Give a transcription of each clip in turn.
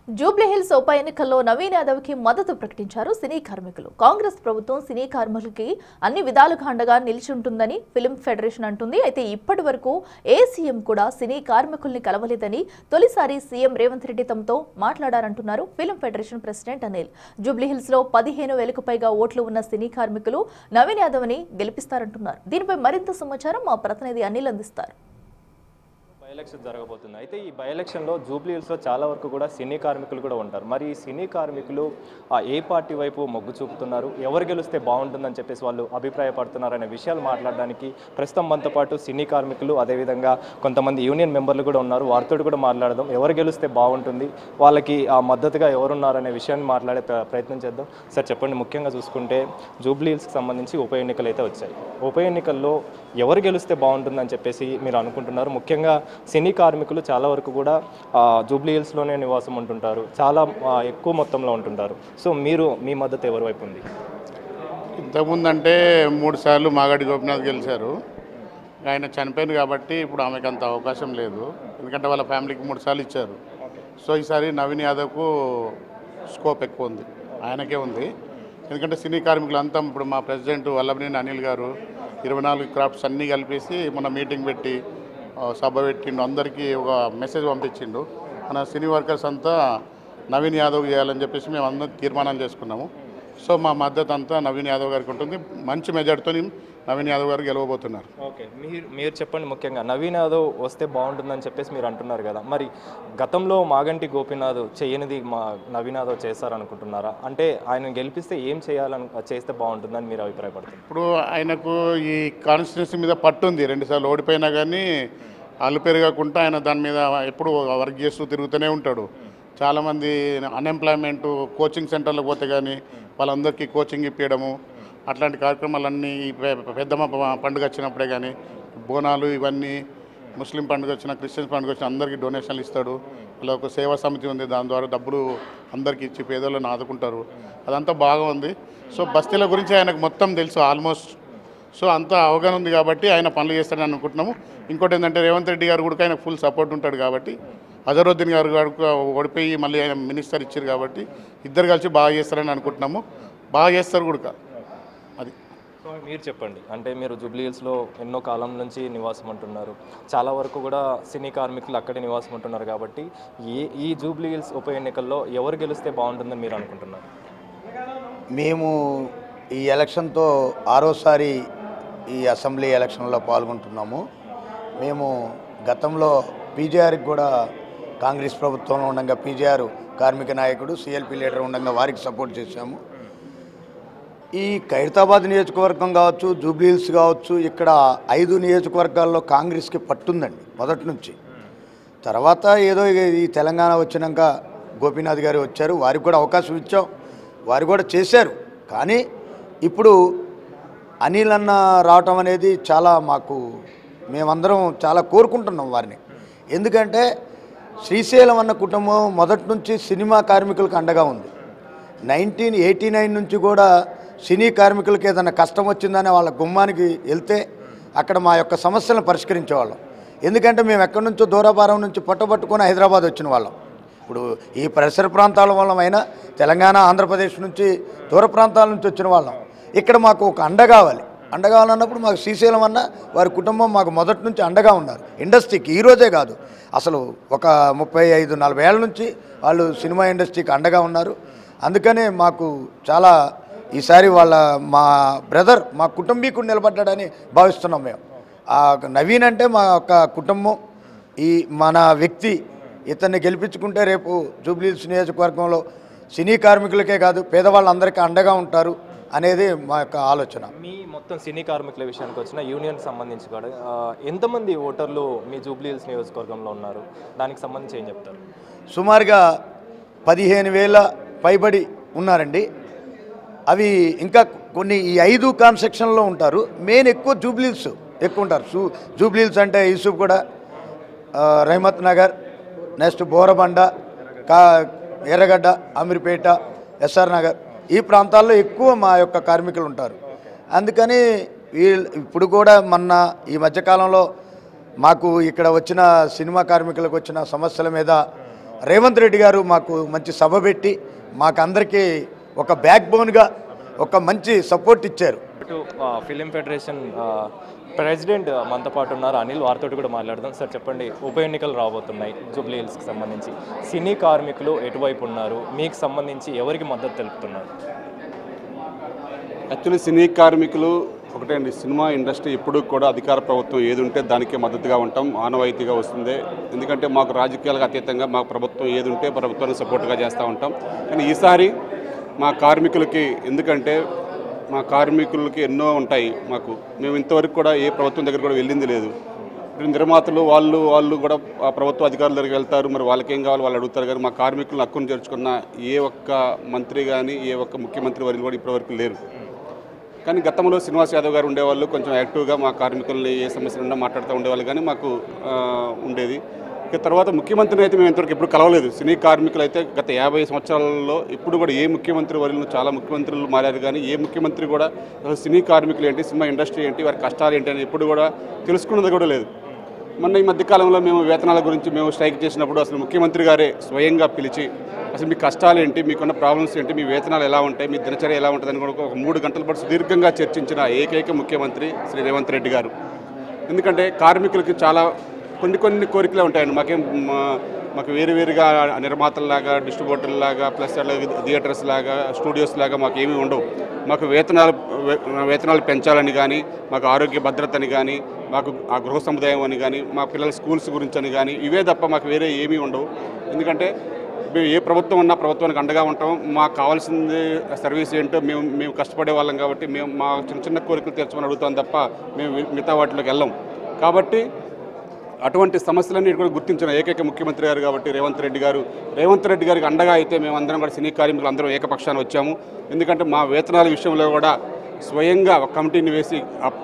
జూబ్లీహిల్స్ ఉప ఎన్నికల్లో నవీన్ యాదవ్ కి మద్దతు ప్రకటించారు సినీ కార్మికులు. కాంగ్రెస్ ప్రభుత్వం సినీ కార్మికులకి అన్ని విధాలుగా అండగా నిలిచుంటుందని ఫిల్మ్ ఫెడరేషన్ అంటుంది. అయితే ఇప్పటి వరకు ఏ సీఎం కూడా సినీ కార్మికుల్ని కలవలేదని తొలిసారి సీఎం రేవంత్ రెడ్డి తమతో మాట్లాడారంటున్నారు film federation president Anil. Jubilee Hills లో 15,000కు పైగా ఓట్లు ఉన్న సినీ కార్మికులు నవీన్ యాదవ్ ని గెలిపిస్తారంటున్నారు. దీనిపై మరింత సమాచారం మా ప్రతినిధి అనిల్ అందిస్తారు. బై ఎలక్షన్ జరగబోతుంది. అయితే ఈ బై ఎలక్షన్లో జూబ్లీహిల్స్లో చాలా వరకు కూడా సినీ కార్మికులు కూడా ఉంటారు. మరి ఈ సినీ కార్మికులు ఏ పార్టీ వైపు మొగ్గు చూపుతున్నారు, ఎవరు గెలిస్తే బాగుంటుందని చెప్పేసి వాళ్ళు అభిప్రాయపడుతున్నారు అనే విషయాలు మాట్లాడడానికి ప్రస్తుతం మనతో పాటు సినీ కార్మికులు, అదేవిధంగా కొంతమంది యూనియన్ మెంబర్లు కూడా ఉన్నారు. వారితో కూడా మాట్లాడదాం. ఎవరు గెలిస్తే బాగుంటుంది, వాళ్ళకి మద్దతుగా ఎవరున్నారు అనే విషయాన్ని మాట్లాడే ప్రయత్నం చేద్దాం. సార్ చెప్పండి, ముఖ్యంగా చూసుకుంటే జూబ్లీహిల్స్కి సంబంధించి ఉప ఎన్నికలు అయితే వచ్చాయి. ఉప ఎన్నికల్లో ఎవరు గెలిస్తే బాగుంటుందని చెప్పేసి మీరు అనుకుంటున్నారు? ముఖ్యంగా సినీ కార్మికులు చాలా వరకు కూడా జూబ్లీహిల్స్లోనే నివాసం ఉంటుంటారు, చాలా ఎక్కువ మొత్తంలో ఉంటుంటారు. సో మీ మద్దతు ఎవరి వైపు ఉంది? ఇంతకుముందు అంటే 3 సార్లు మాగడి గోపినాథ్ గెలిచారు. ఆయన చనిపోయింది కాబట్టి ఇప్పుడు ఆమెకు అంత అవకాశం లేదు, ఎందుకంటే వాళ్ళ ఫ్యామిలీకి 3 సార్లు ఇచ్చారు. సో ఈసారి నవీన్ యాదవ్కు స్కోప్ ఎక్కువ ఉంది, ఆయనకే ఉంది. ఎందుకంటే సినీ కార్మికులు అంతా ఇప్పుడు మా ప్రెసిడెంట్ వల్లభనేని అనిల్ గారు 24 క్రాఫ్ట్స్ అన్నీ కలిపేసి మొన్న మీటింగ్ పెట్టి సభ పెట్టిండు, అందరికీ ఒక మెసేజ్ పంపించిండు. మన సినీ వర్కర్స్ అంతా నవీన్ యాదవ్ చేయాలని చెప్పేసి మేము అందరం తీర్మానం చేసుకున్నాము. సో మా మద్దతు అంతా నవీన్ యాదవ్ గారికి ఉంటుంది. మంచి మెజార్టీతో నవీన్ యాదవ్ గారు గెలవబోతున్నారు. ఓకే, మీరు చెప్పండి. ముఖ్యంగా నవీన్ యాదవ్ వస్తే బాగుంటుందని చెప్పేసి మీరు అంటున్నారు కదా, మరి గతంలో మాగంటి గోపీనాథ్ చేయనిది నవీన్ యాదవ్ చేస్తారనుకుంటున్నారా? అంటే ఆయన గెలిపిస్తే ఏం చేస్తే బాగుంటుందని మీరు అభిప్రాయపడుతున్నారు? ఇప్పుడు ఆయనకు ఈ కాన్స్టిట్యున్సీ మీద పట్టుంది. 2 సార్లు ఓడిపోయినా కానీ అల్లు పెరగకుండా ఆయన దాని మీద ఎప్పుడు వర్క్ చేస్తూ తిరుగుతూనే ఉంటాడు. చాలామంది అన్ఎంప్లాయ్మెంట్ కోచింగ్ సెంటర్లకు పోతే కానీ వాళ్ళందరికీ కోచింగ్ ఇప్పించడము, అట్లాంటి కార్యక్రమాలన్నీ పెద్దమ్మ పండుగ వచ్చినప్పుడే కానీ, బోనాలు ఇవన్నీ, ముస్లిం పండుగ వచ్చిన, క్రిస్టియన్స్ పండుగ వచ్చిన అందరికీ డొనేషన్లు ఇస్తాడు. ఇలా ఒక సేవా సమితి ఉంది, దాని ద్వారా డబ్బులు అందరికీ ఇచ్చి పేదలను ఆదుకుంటారు. అదంతా బాగా ఉంది. సో బస్తీల గురించి ఆయనకు మొత్తం తెలుసు ఆల్మోస్ట్. సో అంత అవగాహన ఉంది కాబట్టి ఆయన పనులు చేస్తాడని అనుకుంటున్నాము. ఇంకోటి ఏంటంటే రేవంత్ రెడ్డి గారు కూడా ఆయనకు ఫుల్ సపోర్ట్ ఉంటాడు కాబట్టి, అజరుద్దీన్ గారు ఓడిపోయి మళ్ళీ ఆయన మినిస్టర్ ఇచ్చారు కాబట్టి ఇద్దరు కలిసి బాగా చేస్తారని అనుకుంటున్నాము. బాగా చేస్తారు కూడా. అది సో మీరు చెప్పండి, అంటే మీరు జూబ్లీహిల్స్లో ఎన్నో కాలం నుంచి నివాసం ఉంటున్నారు, చాలా వరకు కూడా సినీ కార్మికులు అక్కడే నివాసం ఉంటున్నారు కాబట్టి ఈ జూబ్లీహిల్స్ ఉప ఎన్నికల్లో ఎవరు గెలిస్తే బాగుంటుందని మీరు అనుకుంటున్నారు? మేము ఈ ఎలక్షన్తో 6వసారి ఈ అసెంబ్లీ ఎలక్షన్లో పాల్గొంటున్నాము. మేము గతంలో పీజేఆర్కి కూడా కాంగ్రెస్ ప్రభుత్వంలో ఉండగా పీజేఆర్ కార్మిక నాయకుడు, సిఎల్పి లీడర్ ఉండగా వారికి సపోర్ట్ చేశాము. ఈ ఖైరతాబాద్ నియోజకవర్గం కావచ్చు, జూబ్లీహిల్స్ కావచ్చు, ఇక్కడ 5 నియోజకవర్గాల్లో కాంగ్రెస్కి పట్టుందండి మొదటి నుంచి. తర్వాత ఏదో ఈ తెలంగాణ వచ్చినాక గోపీనాథ్ గారు వచ్చారు, వారికి కూడా అవకాశం ఇచ్చాం, వారు కూడా చేశారు. కానీ ఇప్పుడు అనిల్ అన్న రావటం అనేది చాలా మేమందరం చాలా కోరుకుంటున్నాం వారిని. ఎందుకంటే శ్రీశైలం అన్న కుటుంబం మొదటి నుంచి సినిమా కార్మికులకు అండగా ఉంది. 1989 నుంచి కూడా సినీ కార్మికులకి ఏదైనా కష్టం వచ్చిందని వాళ్ళ గుమ్మానికి వెళ్తే అక్కడ మా యొక్క సమస్యలను పరిష్కరించేవాళ్ళం. ఎందుకంటే మేము ఎక్కడి నుంచో దూరభారం నుంచి పట్టుకొని హైదరాబాద్ వచ్చిన వాళ్ళం. ఇప్పుడు ఈ పరిసర ప్రాంతాల వల్లమైనా తెలంగాణ, ఆంధ్రప్రదేశ్ నుంచి దూర ప్రాంతాల నుంచి వచ్చిన వాళ్ళం. ఇక్కడ మాకు ఒక అండ కావాలన్నప్పుడు మాకు శ్రీశైలం అన్న వారి కుటుంబం మాకు మొదటి నుంచి అండగా ఉన్నారు. ఇండస్ట్రీకి ఈరోజే కాదు, అసలు ఒక 35-40 ఏళ్ళ నుంచి వాళ్ళు సినిమా ఇండస్ట్రీకి అండగా ఉన్నారు. అందుకనే మాకు చాలా ఈసారి మా బ్రదర్, మా కుటుంబీకుడు నిలబడ్డాడని భావిస్తున్నాం మేము. నవీన్ అంటే మా యొక్క కుటుంబం, మన వ్యక్తి. ఇతన్ని గెలిపించుకుంటే రేపు జూబ్లీహిల్స్ నియోజకవర్గంలో సినీ కార్మికులకే కాదు పేదవాళ్ళందరికీ అండగా ఉంటారు అనేది మా యొక్క ఆలోచన. మీ మొత్తం సినీ కార్మికుల విషయానికి వచ్చిన యూనియన్కి సంబంధించి కూడా ఎంతమంది ఓటర్లు మీ జూబ్లీహిల్స్ నియోజకవర్గంలో ఉన్నారు, దానికి సంబంధించి ఏం చెప్తారు? సుమారుగా 15,000 పైబడి ఉన్నారండి. అవి ఇంకా కొన్ని ఈ 5 కాన్స్టిట్యూషన్లో ఉంటారు. మెయిన్ ఎక్కువ జూబ్లీహిల్స్ ఎక్కువ ఉంటారు. జూబ్లీహిల్స్ అంటే యూసుఫ్ కూడా, రహమత్ నగర్, నెక్స్ట్ బోరబండ, ఎర్రగడ్డ, అమీర్పేట, ఎస్ఆర్ నగర్, ఈ ప్రాంతాల్లో ఎక్కువ మా యొక్క కార్మికులు ఉంటారు. అందుకని ఇప్పుడు కూడా ఈ మధ్యకాలంలో మాకు ఇక్కడ వచ్చిన సినిమా కార్మికులకు వచ్చిన సమస్యల మీద రేవంత్ రెడ్డి గారు మాకు మంచి సభ పెట్టి మాకందరికీ ఒక బ్యాక్ బోన్గా ఒక మంచి సపోర్ట్ ఇచ్చారు. ఫిలిం ఫెడరేషన్ ప్రెసిడెంట్ మనతో పాటు ఉన్నారు అనిల్, వారితో కూడా మాట్లాడదాం. సార్ చెప్పండి, ఉప ఎన్నికలు రాబోతున్నాయి జూబ్లీ హిల్స్కి సంబంధించి, సినీ కార్మికులు ఎటువైపు ఉన్నారు, మీకు సంబంధించి ఎవరికి మద్దతు తెలుపుతున్నారు? యాక్చువల్లీ సినీ కార్మికులు ఒకటే అండి, సినిమా ఇండస్ట్రీ ఎప్పుడు కూడా అధికార ప్రభుత్వం ఏది ఉంటే దానికే మద్దతుగా ఉంటాం, ఆనవాయితీగా వస్తుంది. ఎందుకంటే మాకు రాజకీయాలకు అతీతంగా మా ప్రభుత్వం ఏది ఉంటే ప్రభుత్వానికి సపోర్ట్గా చేస్తూ ఉంటాం. కానీ ఈసారి మా కార్మికులకి, ఎందుకంటే మా కార్మికులకి ఎన్నో ఉంటాయి, మేము ఇంతవరకు కూడా ఏ ప్రభుత్వం దగ్గర కూడా వెళ్ళింది లేదు. నిర్మాతలు వాళ్ళు కూడా ఆ ప్రభుత్వ అధికారుల దగ్గరికి వెళ్తారు, మరి వాళ్ళకి ఏం కావాలి వాళ్ళు అడుగుతారు. కానీ మా కార్మికులను హక్కును చేర్చుకున్న ఏ ఒక్క మంత్రి కానీ ఏ ఒక్క ముఖ్యమంత్రి వారిని కూడా ఇప్పటివరకు లేరు. కానీ గతంలో శ్రీనివాస్ యాదవ్ గారు ఉండేవాళ్ళు, కొంచెం యాక్టివ్గా మా కార్మికుల్ని ఏ సమస్యలు ఉన్నా మాట్లాడుతూ ఉండేవాళ్ళు, కానీ మాకు ఉండేది. ఇక తర్వాత ముఖ్యమంత్రిని అయితే మేము ఇంతవరకు ఎప్పుడు కలవలేదు. సినీ కార్మికులు అయితే గత 50 సంవత్సరాలలో ఇప్పుడు కూడా ఏ ముఖ్యమంత్రి వారిలో చాలా ముఖ్యమంత్రులు మారారు, కానీ ఏ ముఖ్యమంత్రి కూడా అసలు సినీ కార్మికులు ఏంటి, సినిమా ఇండస్ట్రీ ఏంటి, వారి కష్టాలు ఏంటి అని ఎప్పుడు కూడా తెలుసుకున్నది కూడా లేదు. మొన్న ఈ మధ్యకాలంలో మేము వేతనాల గురించి మేము స్ట్రైక్ చేసినప్పుడు అసలు ముఖ్యమంత్రి గారే స్వయంగా పిలిచి అసలు మీ కష్టాలు ఏంటి, మీకున్న ప్రాబ్లమ్స్ ఏంటి, మీ వేతనాలు ఎలా ఉంటాయి, మీ దినచర్య ఎలా ఉంటుందని కూడా ఒక 3 గంటల పాటు సుదీర్ఘంగా చర్చించిన ఏకైక ముఖ్యమంత్రి శ్రీ రేవంత్ రెడ్డి గారు. ఎందుకంటే కార్మికులకి చాలా కొన్ని కోరికలే ఉంటాయండి. మాకు వేరుగా నిర్మాతల్లాగా, డిస్ట్రిబ్యూటర్లాగా, ప్లస్ అలాగే థియేటర్స్ లాగా, స్టూడియోస్ లాగా మాకు ఏమీ ఉండవు. మాకు వేతనాలు పెంచాలని కానీ, మాకు ఆరోగ్య భద్రతని కానీ, మాకు ఆ గృహ సముదాయం అని కానీ, మా పిల్లల స్కూల్స్ గురించి అని కానీ, ఇవే తప్ప మాకు వేరే ఏమీ ఉండవు. ఎందుకంటే మేము ఏ ప్రభుత్వం ఉన్నా ప్రభుత్వానికి అండగా ఉంటాం. మాకు కావాల్సింది సర్వీస్ ఏంటో మేము కష్టపడే వాళ్ళం కాబట్టి మేము మా చిన్న కోరికలు తీర్చమని అడుగుతాం తప్ప మేము మిగతా వాటిలోకి వెళ్ళాం. కాబట్టి అటువంటి సమస్యలన్నీ కూడా గుర్తించిన ఏకైక ముఖ్యమంత్రి గారు కాబట్టి రేవంత్ రెడ్డి గారికి అండగా అయితే మేమందరం కూడా సినీ కార్మికులు అందరం ఏకపక్షాన్ని వచ్చాము. ఎందుకంటే మా వేతనాల విషయంలో కూడా స్వయంగా ఒక కమిటీని వేసి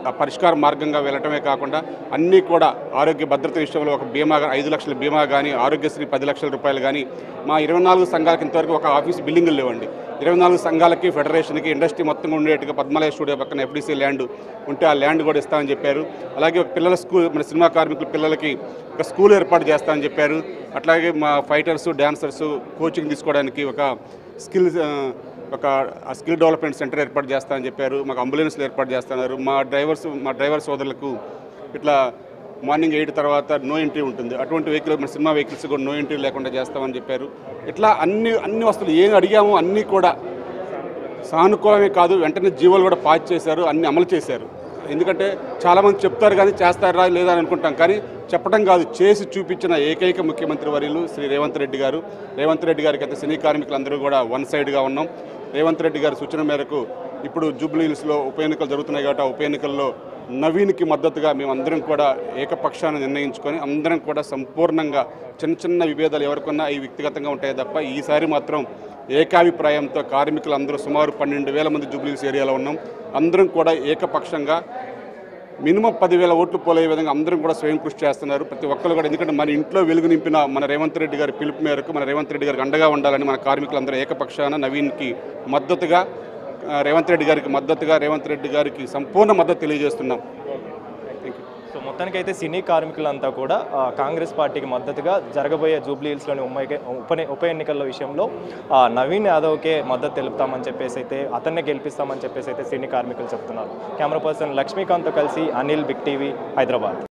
ఆ పరిష్కార మార్గంగా వెళ్ళటమే కాకుండా అన్నీ కూడా ఆరోగ్య భద్రత విషయంలో ఒక బీమా 5 లక్షల బీమా కానీ, ఆరోగ్యశ్రీ 10 లక్షల రూపాయలు కానీ, మా 24 సంఘాలకి ఇంతవరకు ఒక ఆఫీస్ బిల్డింగులు లేవండి. 24 సంఘాలకి, ఫెడరేషన్కి, ఇండస్ట్రీ మొత్తంగా ఉండేట్టుగా పద్మాలయ స్టూడియో పక్కన FDC ల్యాండ్ ఉంటే ఆ ల్యాండ్ కూడా ఇస్తామని చెప్పారు. అలాగే ఒక పిల్లల స్కూల్, మన సినిమా కార్మికుల పిల్లలకి ఒక స్కూల్ ఏర్పాటు చేస్తామని చెప్పారు. అట్లాగే మా ఫైటర్స్, డాన్సర్స్ కోచింగ్ తీసుకోవడానికి ఒక స్కిల్ డెవలప్మెంట్ సెంటర్ ఏర్పాటు చేస్తామని చెప్పారు. మాకు అంబులెన్స్లు ఏర్పాటు చేస్తున్నారు. మా డ్రైవర్ సోదరులకు ఇట్లా మార్నింగ్ 8 తర్వాత నో ఎంట్రీ ఉంటుంది. అటువంటి వెహికల్, మన సినిమా వెహికల్స్ కూడా నో ఎంట్రీ లేకుండా చేస్తామని చెప్పారు. ఇట్లా అన్ని వస్తువులు ఏం అడిగామో అన్నీ కూడా సానుకూలమే కాదు, వెంటనే జీవోలు కూడా పాస్ చేశారు, అన్ని అమలు చేశారు. ఎందుకంటే చాలామంది చెప్తారు కానీ చేస్తారా లేదా అని అనుకుంటాం, కానీ చెప్పడం కాదు, చేసి చూపించిన ఏకైక ముఖ్యమంత్రి వర్యులు శ్రీ రేవంత్ రెడ్డి గారు. రేవంత్ రెడ్డి గారికి అయితే సినీ కార్మికులందరూ కూడా వన్ సైడ్గా ఉన్నాం. రేవంత్ రెడ్డి గారి సూచన మేరకు ఇప్పుడు జూబ్లీ హిల్స్లో ఉప ఎన్నికలు జరుగుతున్నాయి కాబట్టి ఆ ఉప ఎన్నికల్లో నవీన్కి మద్దతుగా మేమందరం కూడా ఏకపక్షాన్ని నిర్ణయించుకొని అందరం కూడా సంపూర్ణంగా చిన్న విభేదాలు ఎవరికన్నా ఈ వ్యక్తిగతంగా ఉంటాయి తప్ప ఈసారి మాత్రం ఏకాభిప్రాయంతో కార్మికులందరూ సుమారు 12,000 మంది జూబ్లీ హిల్స్ ఏరియాలో ఉన్నాం. అందరం కూడా ఏకపక్షంగా మినిమం 10,000 ఓట్లు పోలే విధంగా అందరం కూడా స్వయం కృషి చేస్తున్నారు ప్రతి ఒక్కరు కూడా. ఎందుకంటే మన ఇంట్లో వెలుగు నింపిన మన రేవంత్ రెడ్డి గారి పిలుపు మేరకు మన రేవంత్ రెడ్డి గారికి అండగా ఉండాలని మన కార్మికులందరూ ఏకపక్షాన నవీన్కి మద్దతుగా, రేవంత్ రెడ్డి గారికి సంపూర్ణ మద్దతు తెలియజేస్తున్నాం. సో మొత్తానికైతే సినీ కార్మికులంతా కూడా కాంగ్రెస్ పార్టీకి మద్దతుగా జరగబోయే జూబ్లీ హిల్స్లోని ఉప ఎన్నికల విషయంలో నవీన్ యాదవ్కే మద్దతు తెలుపుతామని చెప్పేసి అయితే, అతన్నే గెలిపిస్తామని చెప్పేసి అయితే సినీ కార్మికులు చెప్తున్నారు. కెమెరా పర్సన్ లక్ష్మీకాంత్తో కలిసి అనిల్, బిగ్ టీవీ, హైదరాబాద్.